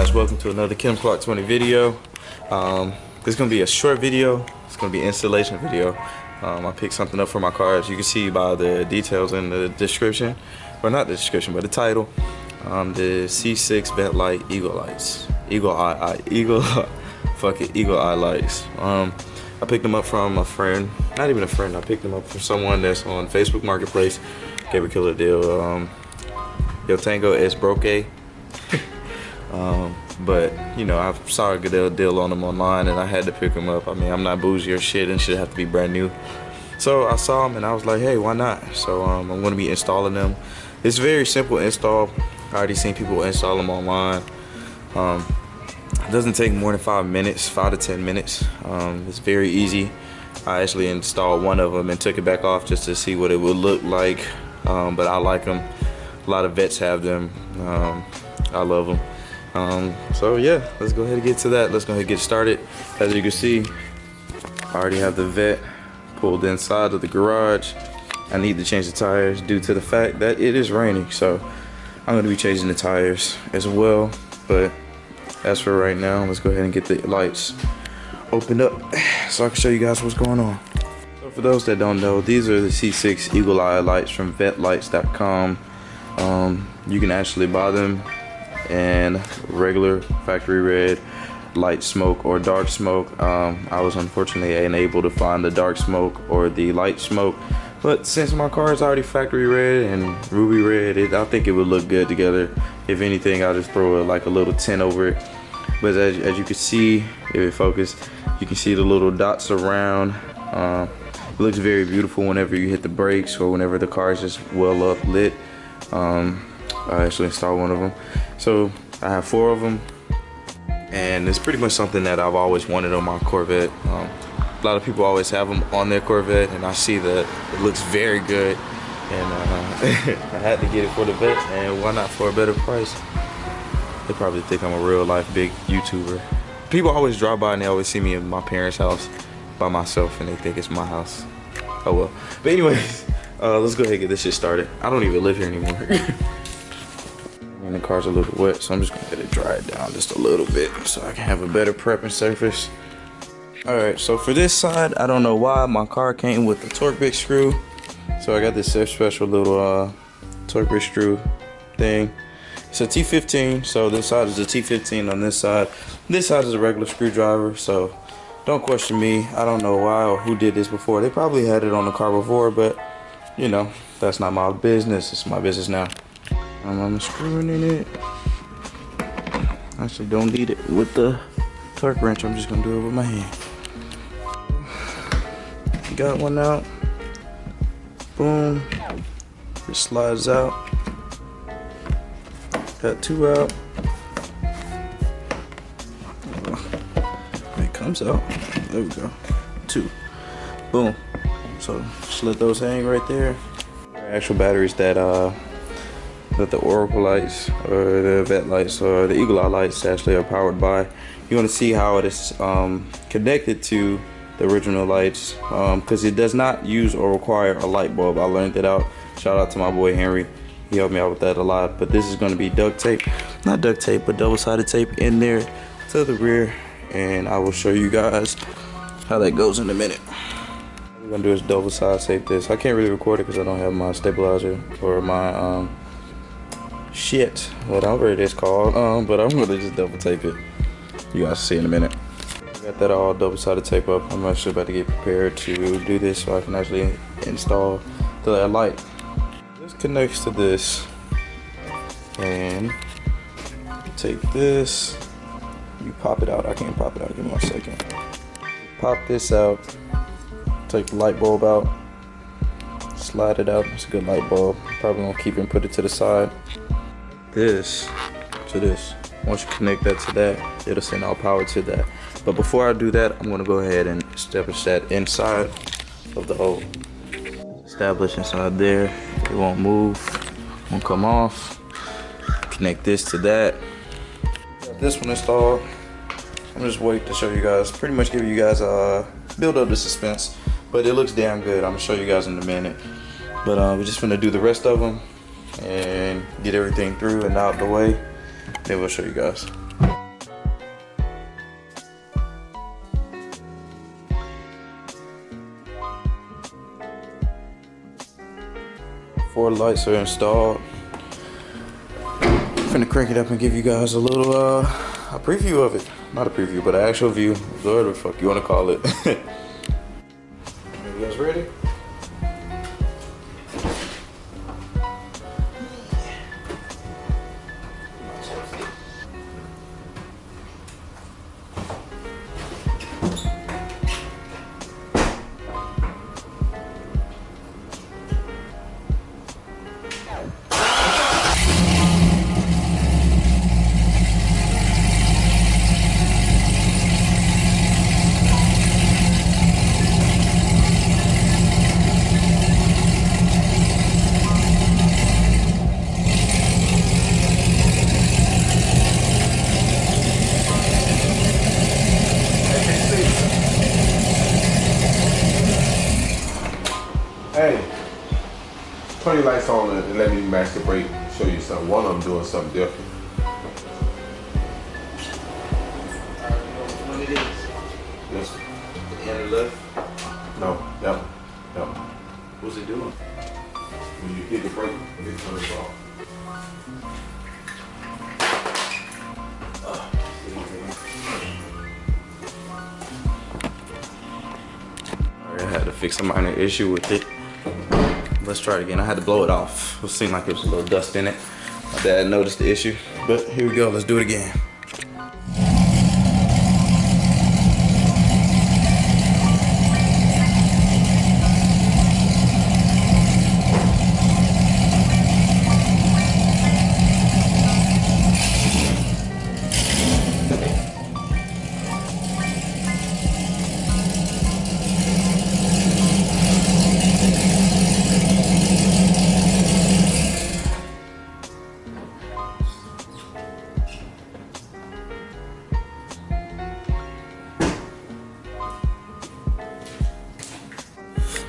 guys, welcome to another Kim Clock 20 video. This is going to be a short video. It's going to be an installation video. I picked something up for my car, as you can see by the details in the description, or not the description, but the title. The C6 Vent Light Eagle Lights, Eagle Eye lights. I picked them up from a friend, not even a friend. I picked them up from someone that's on Facebook Marketplace. Gave a killer deal. Yo Tango es broke. But you know, I saw a good deal on them online and I had to pick them up. I mean, I'm not bougie or shit and shit have to be brand new. So I saw them and I was like, hey, why not? So I'm going to be installing them. It's very simple install. I already seen people install them online. It doesn't take more than 5 minutes, 5 to 10 minutes. It's very easy. I actually installed one of them and took it back off just to see what it would look like. But I like them. A lot of vets have them. I love them. So yeah, let's go ahead and get to that. Let's go ahead and get started. As you can see, I already have the vet pulled inside of the garage. I need to change the tires due to the fact that it is raining, so I'm going to be changing the tires as well. But as for right now, let's go ahead and get the lights opened up so I can show you guys what's going on. So for those that don't know, these are the C6 Eagle Eye lights from vetlights.com. You can actually buy them in regular factory red, light smoke, or dark smoke. I was unfortunately unable to find the dark smoke or the light smoke, but since my car is already factory red and ruby red, I think it would look good together. If anything, I'll just throw like a little tint over it. But as you can see, if it focus, you can see the little dots around. It looks very beautiful whenever you hit the brakes or whenever the car is just well up lit. I actually installed one of them. So I have 4 of them, and it's pretty much something that I've always wanted on my Corvette. A lot of people always have them on their Corvette, and I see that it looks very good, and I had to get it for the vet, and why not for a better price? They probably think I'm a real life big YouTuber. People always drive by and they always see me in my parents' house by myself, and they think it's my house. Oh well. But anyways, let's go ahead and get this shit started. I don't even live here anymore. And the car's a little wet, so I'm just gonna let it dry it down just a little bit so I can have a better prepping surface. Alright, so for this side, I don't know why my car came with the torque bit screw. So I got this special little torque bit screw thing. It's a T15, so this side is a T15 on this side. This side is a regular screwdriver, so don't question me. I don't know why or who did this before. They probably had it on the car before, but you know, that's not my business. It's my business now. I'm screwing in it. Actually, don't need it with the torque wrench. I'm just gonna do it with my hand. Got one out. Boom. It slides out. Got 2 out. It comes out. There we go. 2. Boom. So just let those hang right there. Actual batteries that the Oracle lights or the Vet lights or the Eagle Eye lights actually are powered by. You want to see how it is connected to the original lights, because it does not use or require a light bulb. I learned that out. Shout out to my boy Henry. He helped me out with that a lot. But this is going to be duct tape, not duct tape, but double-sided tape in there to the rear, and I will show you guys how that goes in a minute. What we're gonna do is double-sided tape this. I can't really record it because I don't have my stabilizer or my whatever it is called, but I'm gonna just double tape it. You guys see in a minute. I got that all double-sided tape up. I'm actually about to get prepared to do this so I can actually install the light. This connects to this, and take this, you pop it out. I can't pop it out, give me 1 second. Pop this out, take the light bulb out, slide it out. It's a good light bulb. Probably gonna keep it and put it to the side. This to this. Once you connect that to that, it'll send all power to that. But before I do that, I'm gonna go ahead and establish that inside of the hole. Establish inside there. It won't move, won't come off. Connect this to that. Got this one installed. I'm just waiting to show you guys, pretty much give you guys a build up the suspense. But it looks damn good. I'm gonna show you guys in a minute. But we're just gonna do the rest of them and get everything through and out the way. Then we'll show you guys. 4 lights are installed. I'm finna crank it up and give you guys a little a preview of it. Not a preview, but an actual view. Whatever the fuck you wanna call it. You guys ready? Hey, turn your lights on and let me match the brake. Show you something. One of them doing something different. What it is? Yes. The inner left. No. Yep. Yep. What's it doing? When you hit the brake, it turns off. I had to fix a minor issue with it. Let's try it again. I had to blow it off. It seemed like there was a little dust in it. My dad noticed the issue, but here we go. Let's do it again.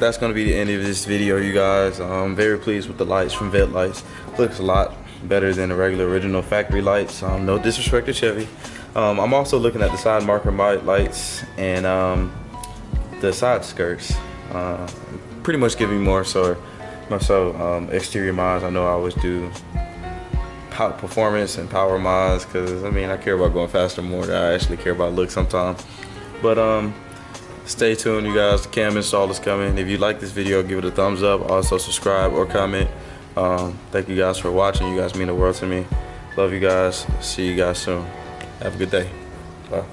That's gonna be the end of this video, you guys. I'm very pleased with the lights from Vet Lights. Looks a lot better than the regular original factory lights. No disrespect to Chevy. I'm also looking at the side marker lights and the side skirts. Pretty much giving more so exterior mods. I know I always do power performance and power mods because I mean I care about going faster more than I actually care about look sometimes. But stay tuned, you guys. The cam install is coming. If you like this video, give it a thumbs up. Also subscribe or comment. Thank you guys for watching. You guys mean the world to me. Love you guys. See you guys soon. Have a good day. Bye.